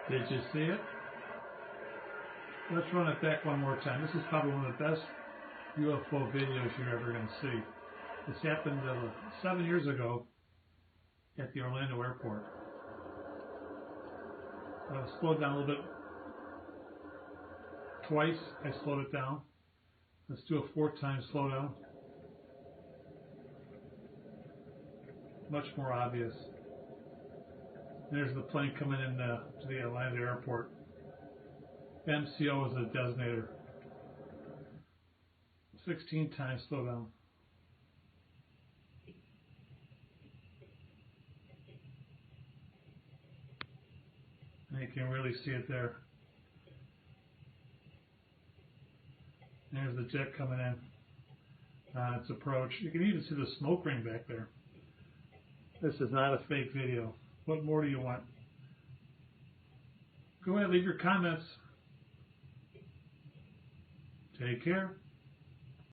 Did you see it? Let's run it back one more time. This is probably one of the best UFO videos you're ever going to see. This happened 7 years ago at the Orlando airport. I slowed down a little bit. Twice I slowed it down. Let's do a 4th time slowdown. Much more obvious. There's the plane coming in to the Orlando airport. MCO is the designator. 16 times slowdown. And you can really see it there. There's the jet coming in on its approach. You can even see the smoke ring back there. This is not a fake video. What more do you want? Go ahead, leave your comments. Take care.